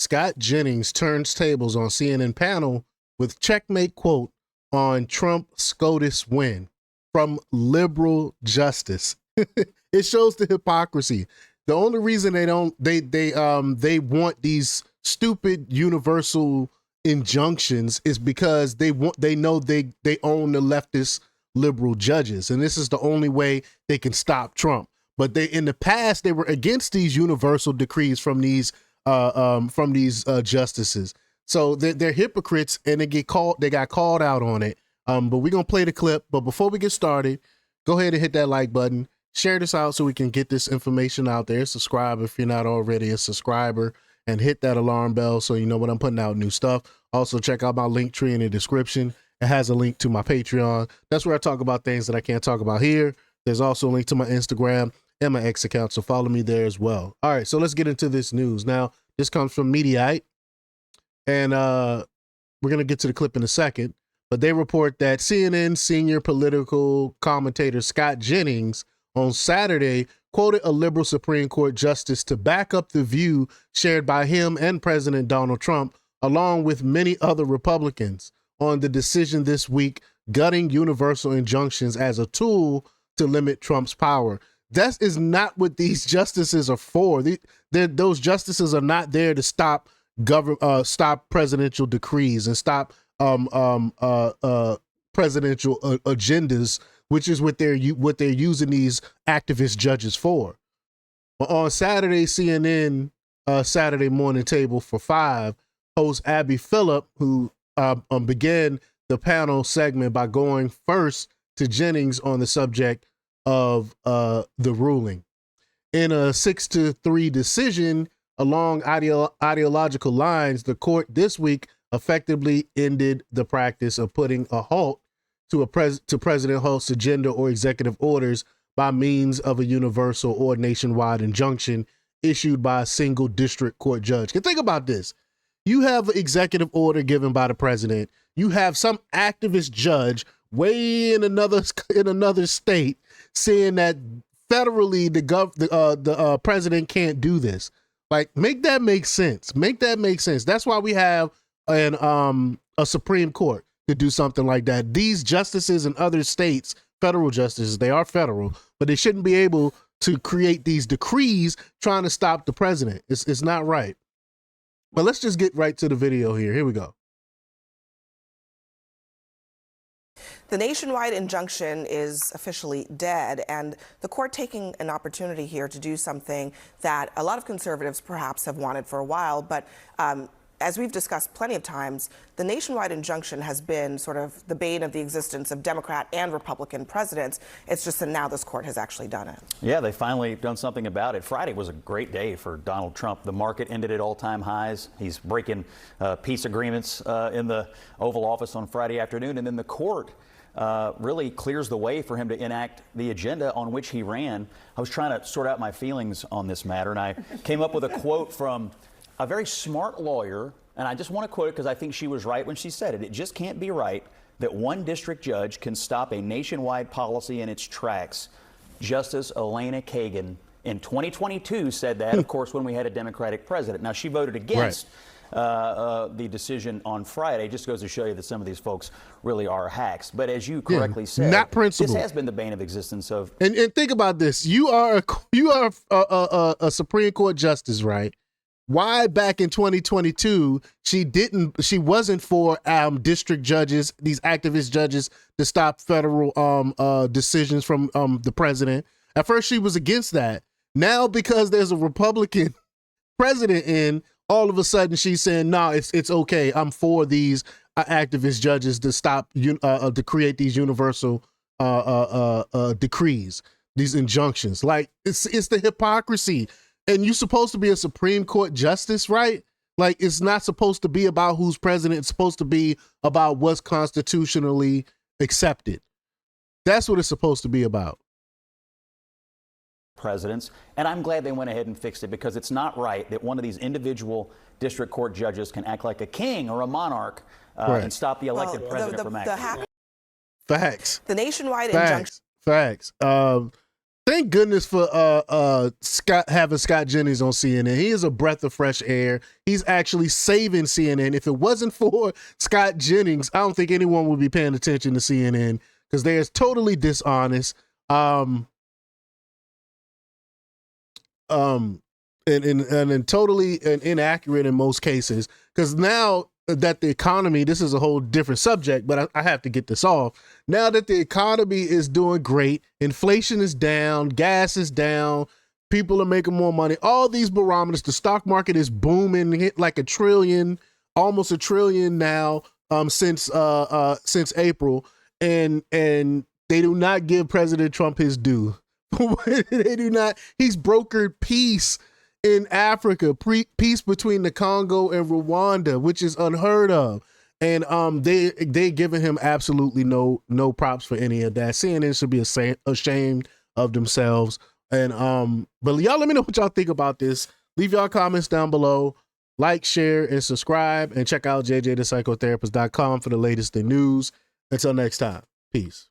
Scott Jennings turns tables on CNN panel with checkmate quote on Trump SCOTUS win from liberal justice. It shows the hypocrisy. The only reason they want these stupid universal injunctions is because they know they own the leftist liberal judges, and this is the only way they can stop Trump. But in the past they were against these universal decrees from these justices. So they're hypocrites, and they got called out on it. But we're gonna play the clip. But before we get started, go ahead and hit that like button. Share this out so we can get this information out there. Subscribe if you're not already a subscriber, and hit that alarm bell so you know when I'm putting out new stuff. Also, check out my link tree in the description. It has a link to my Patreon. That's where I talk about things that I can't talk about here. There's also a link to my Instagram and my X account, so follow me there as well. All right, so let's get into this news. Now, this comes from Mediaite, and we're going to get to the clip in a second, but they report that CNN senior political commentator Scott Jennings on Saturday quoted a liberal Supreme Court justice to back up the view shared by him and President Donald Trump, along with many other Republicans, on the decision this week gutting universal injunctions as a tool to limit Trump's power. That is not what these justices are for. Those justices are not there to stop presidential decrees and stop presidential agendas, which is what they're using these activist judges for. On Saturday, CNN Saturday Morning Table for 5, host Abby Phillip, who began the panel segment by going first to Jennings on the subject of the ruling. In a 6-3 decision along ideological lines, the court this week effectively ended the practice of putting a halt to President Holt's agenda or executive orders by means of a universal or nationwide injunction issued by a single district court judge. And think about this. You have an executive order given by the president. You have some activist judge way in another state saying that federally the president can't do this. Like, make that make sense. Make that make sense. That's why we have a Supreme Court to do something like that. These justices in other states, federal justices, they are federal, but they shouldn't be able to create these decrees trying to stop the president. It's not right. But let's just get right to the video here. Here we go. The nationwide injunction is officially dead, and the court taking an opportunity here to do something that a lot of conservatives perhaps have wanted for a while, but as we've discussed plenty of times, the nationwide injunction has been sort of the bane of the existence of Democrat and Republican presidents. It's just that now this court has actually done it. Yeah, they finally done something about it. Friday was a great day for Donald Trump. The market ended at all-time highs. He's breaking peace agreements in the Oval Office on Friday afternoon, and then the court really clears the way for him to enact the agenda on which he ran. I was trying to sort out my feelings on this matter, and I came up with a quote from a very smart lawyer, and I just want to quote it because I think she was right when she said it. It just can't be right that one district judge can stop a nationwide policy in its tracks. Justice Elena Kagan in 2022 said that, of course, when we had a Democratic president. Now, she voted against the decision on Friday. Just goes to show you that some of these folks really are hacks. But as you correctly said, not principled. This has been the bane of existence of. And think about this: you are a Supreme Court justice, right? Why back in 2022 she wasn't for district judges, these activist judges, to stop federal decisions from the president? At first she was against that. Now because there's a Republican president in, all of a sudden she's saying, no, it's okay. I'm for these activist judges to stop to create these universal decrees, these injunctions. Like, it's the hypocrisy. And you're supposed to be a Supreme Court justice, right? Like, it's not supposed to be about who's president. It's supposed to be about what's constitutionally accepted. That's what it's supposed to be about. Presidents, and I'm glad they went ahead and fixed it, because it's not right that one of these individual district court judges can act like a king or a monarch and stop the elected president from acting. Facts. The nationwide injunction. Facts. Thank goodness for having Scott Jennings on CNN. He is a breath of fresh air. He's actually saving CNN. If it wasn't for Scott Jennings, I don't think anyone would be paying attention to CNN because they are totally dishonest. And totally inaccurate in most cases. Because now that the economy, this is a whole different subject, but I have to get this off. Now that the economy is doing great, inflation is down, gas is down, people are making more money, all these barometers, the stock market is booming, hit like $1 trillion, almost $1 trillion now, since April, and they do not give President Trump his due. They do not. He's brokered peace in Africa, peace between the Congo and Rwanda, which is unheard of. And they giving him absolutely no props for any of that. CNN should be ashamed of themselves. And but y'all let me know what y'all think about this. Leave y'all comments down below. Like, share, and subscribe. And check out jjthepsychotherapist.com for the latest in news. Until next time, peace.